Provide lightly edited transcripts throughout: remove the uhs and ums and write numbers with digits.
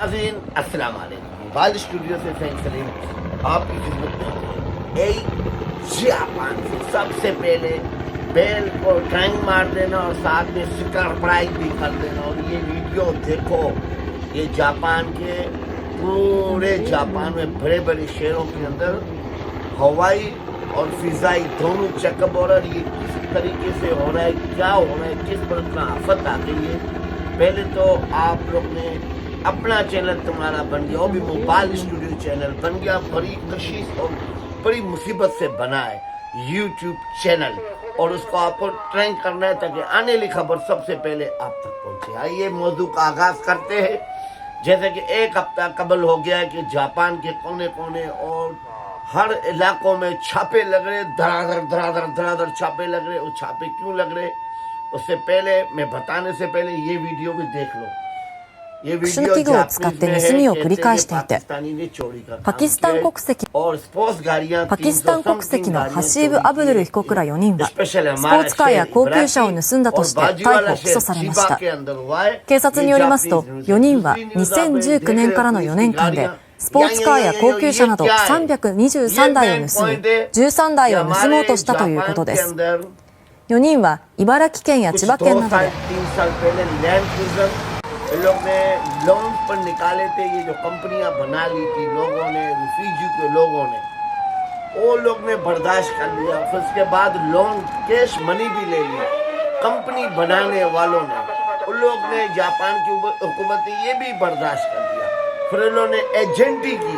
नाज़रीन अस्सलाम वालेकुम। बाल स्टूडियो से फैन सलीम आपकी खिदमत में हाजिर। एक जापान से सबसे पहले बेल को ड्राइंग मार देना और साथ में सरप्राइज भी कर देना। और ये वीडियो देखो, ये जापान के पूरे जापान में बड़े बड़े शहरों के अंदर हवाई और फिजाई दोनों चेकअप हो रहा है। ये किस तरीके से हो रहा है, क्या हो रहा है, किस पर आफत आ गई है। पहले तो आप लोग ने अपना चैनल तुम्हारा बन गया, वो भी मोबाइल स्टूडियो चैनल बन गया, बड़ी कशिश और बड़ी मुसीबत से बना है यूट्यूब चैनल, और उसको आपको ट्रेंड करना है ताकि आने वाली खबर सबसे पहले आप तक पहुंचे। आइए मौजू का आगाज करते हैं। जैसे कि एक हफ्ता कबल हो गया है कि जापान के कोने कोने और हर इलाकों में छापे लग रहे, धड़ाधड़ छापे लग रहे। वो छापे क्यों लग रहे, उससे पहले मैं बताने से पहले ये वीडियो भी देख लो।特殊な器具を使って盗みを繰り返していて、パキスタン国籍のハシーブ・アブドゥル被告ら4人はスポーツカーや高級車を盗んだとして逮捕・起訴されました。警察によりますと、4人は2019年からの4年間でスポーツカーや高級車など323台を盗み、13台を盗もうとしたということです。4人は茨城県や千葉県などでइन लोग ने लोन पर निकाले थे। ये जो कंपनियां बना ली थी लोगों ने, रिफ्यूजी के लोगों ने, वो लोग ने बर्दाश्त कर लिया। फिर उसके बाद लोन कैश मनी भी ले लिया कंपनी बनाने वालों ने। उन लोग ने, जापान की हुकूमत ने ये भी बर्दाश्त कर लिया। फिर उन्होंने एजेंटी की,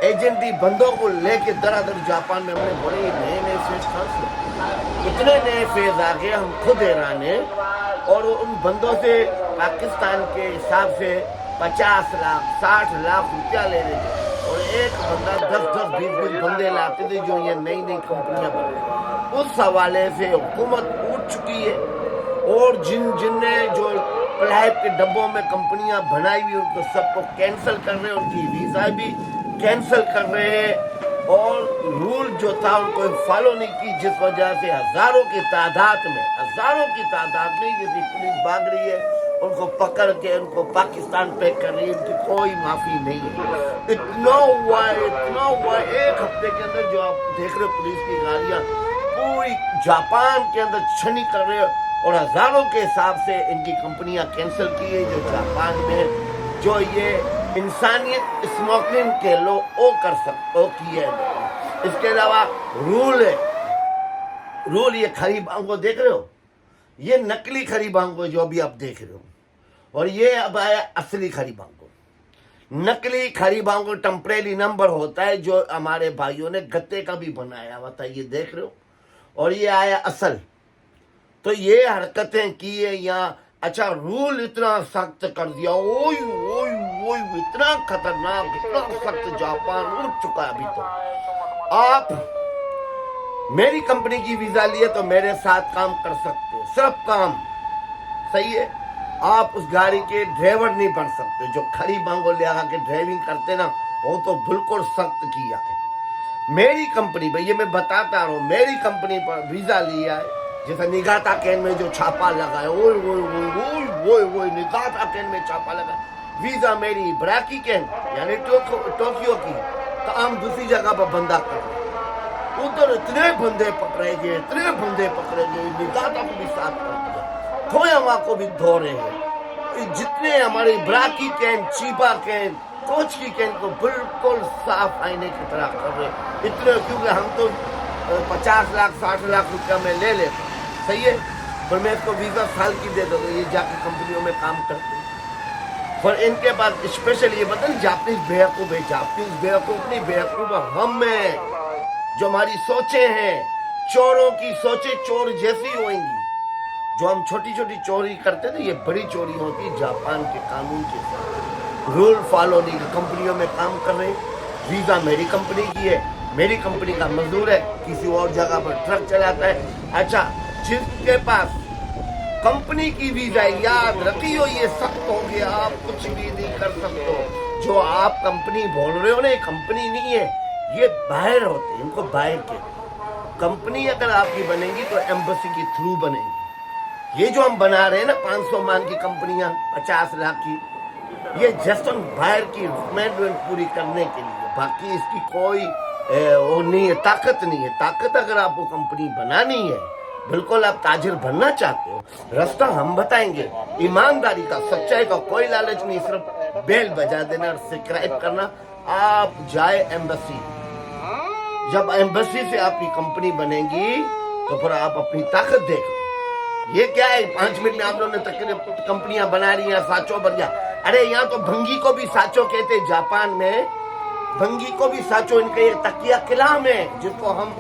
एजेंटी बंदों को लेके दरादर जापान में हमने बड़े नए नए फेज, इतने नए फेज आ गए, हम खुद हैरान है। और उन बंदों से पाकिस्तान के हिसाब से 50 लाख 60 लाख रुपया ले रहे थे, और एक बंदा 10-10 20-20 बंदे लाते थे जो ये नई नई कंपनियां बन रही। उस हवाले से हुकूमत उठ चुकी है, और जिनने जो प्लास्टिक के डब्बों में कंपनियां बनाई हुई उनको सबको कैंसिल कर रहे हैं, उनकी वीजा भी कैंसिल कर रहे हैं। और रूल जो था उनको फॉलो नहीं की, जिस वजह से हजारों की तादाद में जैसी पुलिस भाग रही है, उनको पकड़ के उनको पाकिस्तान पे कर रही है, उनकी कोई माफी नहीं है। इतना हुआ एक हफ्ते के अंदर जो आप देख रहे हो पुलिस की गाड़ियां पूरी जापान के अंदर छनी कर रहे हैं, और हजारों के हिसाब से इनकी कंपनियां कैंसिल की है जो जापान में जो ये इंसानियत स्मगलिंग के लोग वो कर सकते की है। इसके अलावा रूल है, रूल ये खरीबां को देख रहे हो, ये नकली खरीबां को जो अभी आप देख रहे हो, और ये अब आया असली खरीबां को। नकली खरीबां को टेम्परेरी नंबर होता है जो हमारे भाइयों ने गत्ते का भी बनाया हुआ था, ये देख रहे हो, और ये आया असल। तो ये हरकतें की है यहाँ। अच्छा, रूल इतना सख्त कर दिया, ओय ओय ओय, इतना खतरनाक, इतना सख्त जापान उठ चुका है अभी। तो आप मेरी कंपनी की वीजा लिए तो मेरे साथ काम कर सकते हो, सिर्फ काम, सही है। आप उस गाड़ी के ड्राइवर नहीं बन सकते। जो खड़ी बांगो ले आके ड्राइविंग करते ना, वो तो बिल्कुल सख्त किया है। मेरी कंपनी भैया, मैं बताता रहा हूँ, मेरी कंपनी पर वीजा लिया है। जैसे निगाता कैन में जो छापा लगा है, ओए निगाता कैन में छापा लगा, वीजा मेरी ब्राकी कैन यानी टोक्यो की काम दूसरी जगह पर बंदा कर, उधर इतने बंदे पकड़े गए, निगाता को भी साथ कर दिया, खोयामा को भी धो रहे हैं। जितने हमारी ब्राकी कैन, चीबा कैन, कोच की कैन को बिल्कुल साफ आईने की तरह कर रहे, इतने, क्योंकि हम तो 50 लाख 60 लाख रुपया में ले लेते, सही है, पर मैं इसको वीजा साल की दे दूंगा, ये जाके कंपनियों में काम करते हैं। पर इनके पास स्पेशल ये बता, जापानीज बेवकूफ है, जापानीज बेवकूफ नहीं, बेवकूफ हम हैं, जो हमारी सोचे हैं, चोरों की सोचे चोर जैसी होंगी। जो हम छोटी छोटी चोरी करते थे, ये बड़ी चोरी होती जापान के कानून के साथ। रूल फॉलो नहीं, कंपनियों में काम कर रहे, वीजा मेरी कंपनी की है, मेरी कंपनी का मजदूर है, किसी और जगह पर ट्रक चलाता है। अच्छा, जिसके पास कंपनी की वीजा, याद रखियो, ये सख्त हो गया, आप कुछ भी नहीं कर सकते। जो आप कंपनी बोल रहे हो ना, ये कंपनी नहीं है, ये बाहर होते हैं, इनको बाहर के कंपनी अगर आपकी बनेगी तो एम्बेसी के थ्रू बनेगी। ये जो हम बना रहे हैं ना 500 मान की कंपनियां 50 लाख की, ये जस्ट बाहर की रिक्वायरमेंट पूरी करने के लिए, बाकी इसकी कोई वो नहीं है, ताकत नहीं है। ताकत अगर आपको कंपनी बनानी है, बिल्कुल आप ताजिर बनना चाहते हो, रास्ता हम बताएंगे, ईमानदारी का, सच्चाई का, कोई लालच नहीं, सिर्फ बेल बजा देना और सब्सक्राइब करना। आप जाए एम्बेसी, जब एम्बेसी से आपकी कंपनी बनेगी तो फिर आप अपनी ताकत देखो। ये क्या है 5 मिनट में आप लोगों ने कंपनियां बना रही हैं, साचो बढ़िया। अरे यहाँ तो भंगी को भी साचो कहते, जापान में भंगी को भी साचो, इनका एक तकिया किलाम है जिसको हम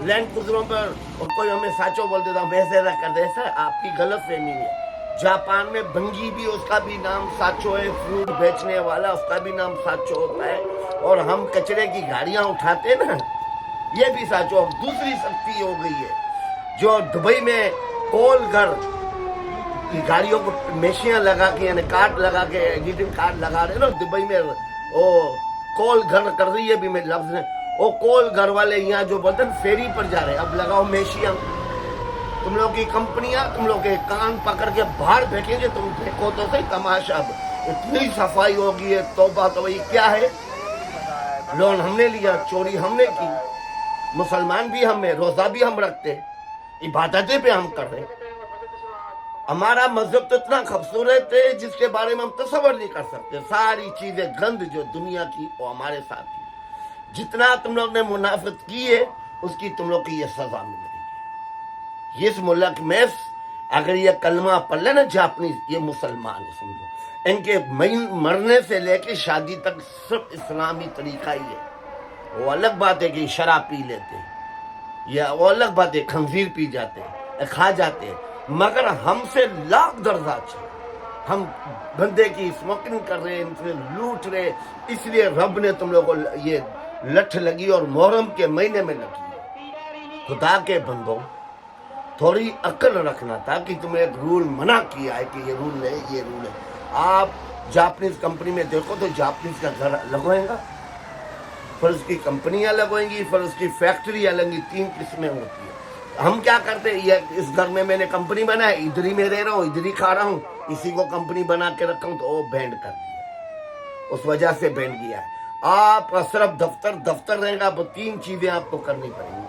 लैंड क्रूजरों पर और कोई हमें साचो बोल देता, वैसे ना कर दे। ऐसा आपकी गलत फहमी है। जापान में भंगी भी, उसका भी नाम साचो है, फ्रूट बेचने वाला उसका भी नाम साचो होता है। और हम कचरे की गाड़ियां उठाते ना, ये भी साचो। दूसरी शक्ति हो गई है जो दुबई में कोल घर की गाड़ियों को मेशियां लगा के, यानी कार्ड लगा के, एडिटिंग कार्ड लगा रहे ना दुबई में, वो कोल घर कर रही है भी, मैं लफ्ज है वो कोल घर वाले यहाँ जो बोलते हैं फेरी पर जा रहे हैं, अब लगाओ मेशिया। तुम लोग की कंपनियां तुम लोग के कान पकड़ के बाहर फेंकेंगे, तुम देखो तो सही तमाशा। अब इतनी सफाई होगी है, तौबा तो वही क्या है, लोन हमने लिया, चोरी हमने की, मुसलमान भी हमें, रोजा भी हम रखते, इबादतें पे हम कर रहे। हमारा मजहब तो इतना खूबसूरत है जिसके बारे में हम तसव्वुर नहीं कर सकते। सारी चीजें गंद जो दुनिया की वो हमारे साथ ही। जितना तुम लोग ने मुनाफिक की है उसकी तुम लोग की ये सजा मिल रही है। इस मुल्क में अगर ये कलमा पढ़ ले ना जापानीज, ये मुसलमान है समझो, इनके मरने से लेके शादी तक सिर्फ इस्लामी तरीका ही है। वो अलग बात है कि शराब पी लेते हैं, या वो अलग बात है खंजीर पी जाते हैं, खा जाते हैं, मगर हमसे लाख दर्जा अच्छे। हम बंदे की स्मोकिंग कर रहे हैं, इनसे लूट रहे, इसलिए रब ने तुम लोगों को ये लठ लगी और मुहर्रम के महीने में लगी है। खुदा के बंदों, थोड़ी अक्ल रखना था कि तुम्हें एक रूल मना किया है कि ये रूल है, ये रूल है। आप जापानीज कंपनी में देखो तो जापानीज का घर अलग होएगा, फिर उसकी कंपनी अलग होएंगी, फिर उसकी फैक्ट्री अलग, 3 किस्में होती है। हम क्या करते हैं, ये इस घर में मैंने कंपनी बनाई, इधर ही मैं रह रहा हूँ, इधर ही खा रहा हूँ, इसी को कंपनी बना के रखा हूँ, तो वो बैंड कर दिया, उस वजह से बैंड किया है। आप सिर्फ दफ्तर रहेगा, तो 3 चीजें आपको करनी पड़ेंगी।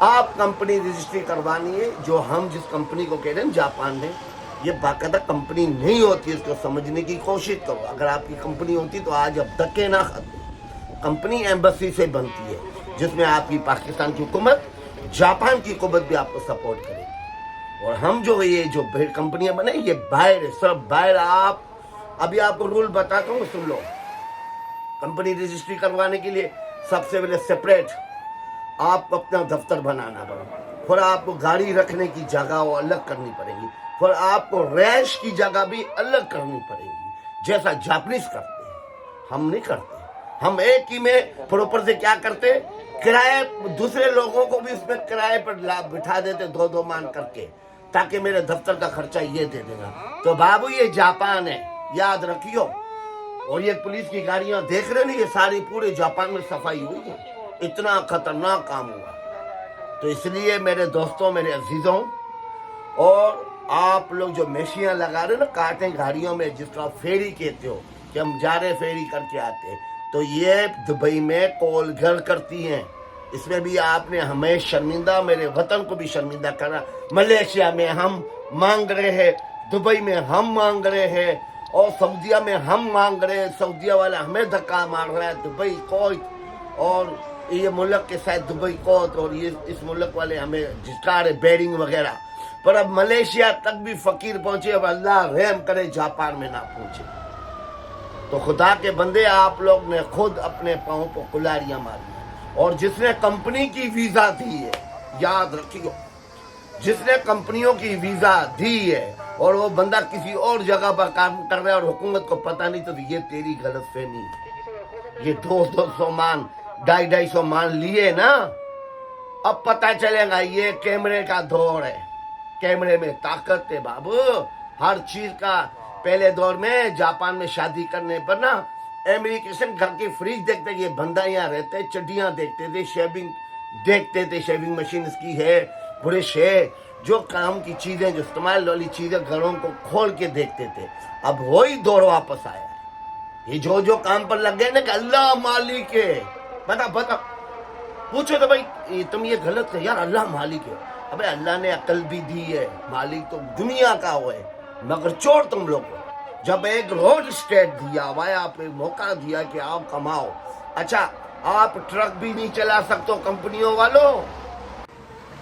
आप कंपनी रजिस्ट्री करवानी है, जो हम जिस कंपनी को कह रहे हैं जापान में, ये बाकायदा कंपनी नहीं होती, इसको समझने की कोशिश करो। अगर आपकी कंपनी होती तो आज अब धक्के ना खाते। कंपनी एम्बेसी से बनती है, जिसमें आपकी पाकिस्तान की हुकूमत, जापान की हुकूमत भी आपको सपोर्ट करेगी। और हम जो ये जो कंपनियां बने, ये बाहर है, सिर्फ बाहर। आप अभी आपको रूल बताता हूँ, सुन लो। कंपनी रजिस्ट्री करवाने के लिए सबसे पहले सेपरेट आपको अपना दफ्तर बनाना पड़ेगा, फिर आपको गाड़ी रखने की जगह वो अलग करनी पड़ेगी, फिर आपको रैश की जगह भी अलग करनी पड़ेगी, जैसा जापानीज करते हैं। हम नहीं करते, हम एक ही में फिर ऊपर से क्या करते, किराए, दूसरे लोगों को भी उसमें किराए पर बिठा देते 2-2 मान करके, ताकि मेरे दफ्तर का खर्चा ये दे देना। तो बाबू ये जापान है, याद रखियो। और ये पुलिस की गाड़ियां देख रहे नहीं, ये सारी पूरे जापान में सफाई हुई है, इतना खतरनाक काम हुआ। तो इसलिए मेरे दोस्तों, मेरे अजीजों, और आप लोग जो मेशियां लगा रहे हो ना काटें गाड़ियों में, जिसका फेरी कहते हो कि हम जा रहे फेरी करके आते हैं, तो ये दुबई में कोल घर करती हैं। इसमें भी आपने हमें शर्मिंदा, मेरे वतन को भी शर्मिंदा करा। मलेशिया में हम मांग रहे हैं, दुबई में हम मांग रहे हैं, और सऊदीया में हम मांग रहे हैं। सऊदीया वाला हमें धक्का मार रहा है, दुबई कोत, और ये मुल्क के साथ दुबई कोत, और ये इस मुल्क वाले हमें जिटा रहे बेरिंग वगैरह। पर अब मलेशिया तक भी फकीर पहुंचे, अब अल्लाह रहम करे जापान में ना पहुंचे। तो खुदा के बंदे, आप लोग ने खुद अपने पांव पर कुल्हाड़ियां मारी। और जिसने कंपनी की वीजा दी है, याद रखियो, जिसने कंपनियों की वीजा दी है और वो बंदा किसी और जगह पर काम कर रहा है और हुकूमत को पता नहीं, तो ये तेरी गलतफहमी। ये 200 मान, 250 मान लिए ना, अब पता चलेगा ये कैमरे का दौर है। कैमरे में ताकत है बाबू, हर चीज का। पहले दौर में जापान में शादी करने पर ना अमेरिकन घर की फ्रिज देखते, ये बंदा यहाँ रहते, चड्डियां देखते थे, शेविंग देखते थे, शेविंग मशीन इसकी है, ब्रश है, जो काम की चीजें, जो इस्तेमाल वाली चीजें घरों को खोल के देखते थे। अब वही दौर वापस आया है। یہ جو کام پر لگ گئے نا کہ اللہ مالک ہے، بتا پوچھو تو بھائی تم یہ غلط ہے یار، اللہ مالک ہے. ابے اللہ نے عقل بھی دی ہے، مالک تو دنیا کا ہو ہے، مگر چور تم لوگ ہو. جب ایک روڈ اسٹیٹ دیا ہوا ہے، آپ موقع دیا کہ آپ کماؤ. اچھا آپ ٹرک بھی نہیں چلا سکتے کمپنیوں والوں.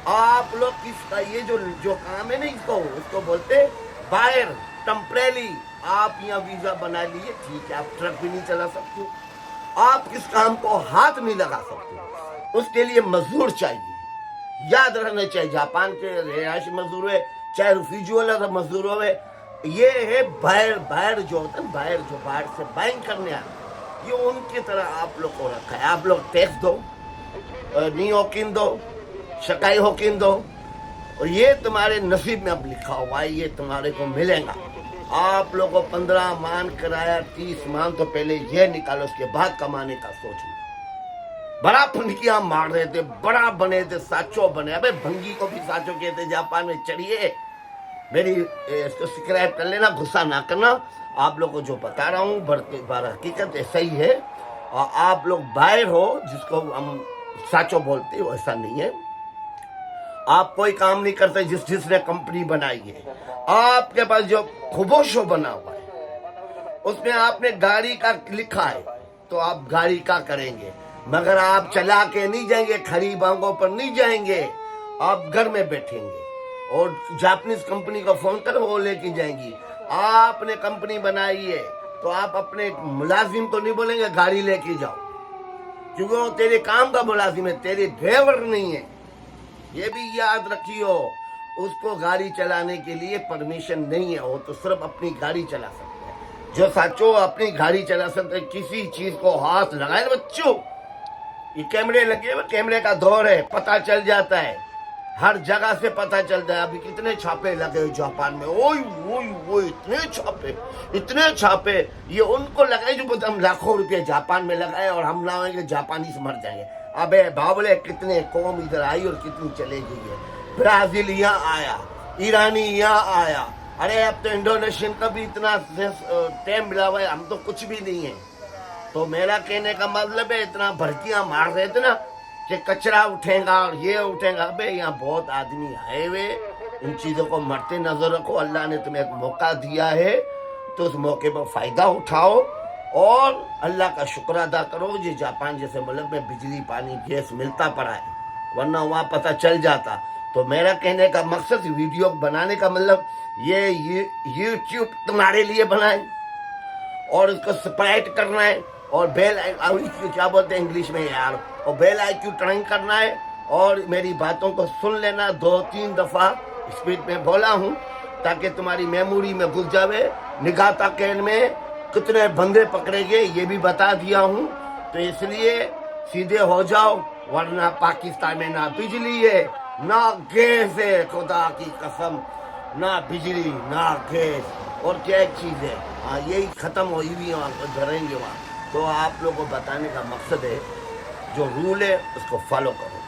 آپ لوگ کس کا یہ جو کام ہے نا اس کو بولتے باہر ٹمپریری. آپ یہاں ویزا بنا لیے ٹھیک ہے، آپ ٹرک بھی نہیں چلا سکتے، آپ کس کام کو ہاتھ نہیں لگا سکتے. اس کے لیے مزدور چاہیے. یاد رکھنا چاہیے جاپان کے رہائشی مزدور ہے چاہے ریفیوجی والا مزدور ہوئے، یہ ہے باہر جو ہوتا ہے جو باہر سے بائنگ کرنے آتے، یہ ان کی طرح آپ لوگ کو رکھا ہے. آپ لوگ ٹیکس دو، نہیں ہوکین دو، شکائی ہوکین دو، اور یہ تمہارے نصیب میں اب لکھا ہوا ہے، یہ تمہارے کو ملے گا. آپ لوگوں کو 15 مان کرایہ 30 مان تو پہلے یہ نکالو، اس کے بعد کمانے کا سوچنا. بڑا پھنکیاں مار رہے تھے، بڑا بنے تھے، ساچو بنے. ابے بھنگی کو بھی ساچو کہتے جاپان میں. چڑھیے میری اس کو سبسکرائب کر لینا، غصہ نہ کرنا. آپ لوگ کو جو بتا رہا ہوں بار حقیقت ایسا ہی ہے. اور آپ لوگ باہر ہو جس کو ہم ساچو بولتے ہو، ایسا نہیں ہے. آپ کوئی کام نہیں کرتے جس نے کمپنی بنائی ہے. آپ کے پاس جو خوبوشو بنا ہوا ہے اس میں آپ نے گاڑی کا لکھا ہے تو آپ گاڑی کا کریں گے، مگر آپ چلا کے نہیں جائیں گے، کھڑی بانگوں پر نہیں جائیں گے. آپ گھر میں بیٹھیں گے اور جاپنیز کمپنی کو فون کر وہ لے کے جائیں گی. آپ نے کمپنی بنائی ہے تو آپ اپنے ملازم کو نہیں بولیں گے گاڑی لے کے جاؤ، کیونکہ وہ تیرے کام کا ملازم ہے، تیرے ڈرائیور نہیں ہے. یہ بھی یاد رکھیو، اس کو گاڑی چلانے کے لیے پرمیشن نہیں ہے، وہ تو صرف اپنی گاڑی چلا سکتا ہے. جو سچو اپنی گاڑی چلا سکتا ہے، کسی چیز کو ہاتھ لگائے نا بچوں. یہ کیمرے لگے ہوئے، کیمرے کا دور ہے، پتہ چل جاتا ہے، ہر جگہ سے پتہ چلتا ہے. ابھی کتنے چھاپے لگے ہوئے جاپان میں، اوئی اتنے چھاپے. یہ ان کو لگائے جو ہم لاکھوں روپے جاپان میں لگائے اور ہم لاؤیں گے جاپانی سے مر جائیں گے. ابے باولے کتنے قوم ادھر آئی اور کتنی چلے گئی ہے. برازیل یہاں آیا، ایرانی یہاں آیا. ارے اب تو انڈونیشین کا بھی اتنا ٹائم ملا ہوا ہے، ہم تو کچھ بھی نہیں ہیں. تو میرا کہنے کا مطلب ہے اتنا بھڑکیاں مار رہے تھے نا کہ کچرا اٹھے گا اور یہ اٹھے گا. ابے یہاں بہت آدمی آئے ہوئے، ان چیزوں کو مرتے نظر رکھو. اللہ نے تمہیں ایک موقع دیا ہے تو اس موقع پر فائدہ اٹھاؤ اور اللہ کا شکر ادا کرو. یہ جاپان جیسے ملک میں بجلی پانی گیس ملتا پڑا ہے، ورنہ وہاں پتہ چل جاتا. تو میرا کہنے کا مقصد ویڈیو بنانے کا مطلب یہ یوٹیوب تمہارے لیے بنائیں اور اس کو سپریٹ کرنا ہے اور بیل کیا بولتے ہیں انگلش میں یار، اور بیل آئیکن ٹرائنگ کرنا ہے. اور میری باتوں کو سن لینا، 2-3 دفعہ اسپیڈ میں بولا ہوں تاکہ تمہاری میموری میں گھس جاوے. نگاہ تاکین میں کتنے بندے پکڑے گئے یہ بھی بتا دیا ہوں. تو اس لیے سیدھے ہو جاؤ، ورنہ پاکستان میں نہ بجلی ہے نہ گیس ہے، خدا کی قسم، نہ بجلی نہ گیس. اور کیا ایک چیز ہے، ہاں یہی ختم ہوئی بھی وہاں دھریں گے وہاں. تو آپ لوگوں کو بتانے کا مقصد ہے جو رول ہے اس کو فالو کرو.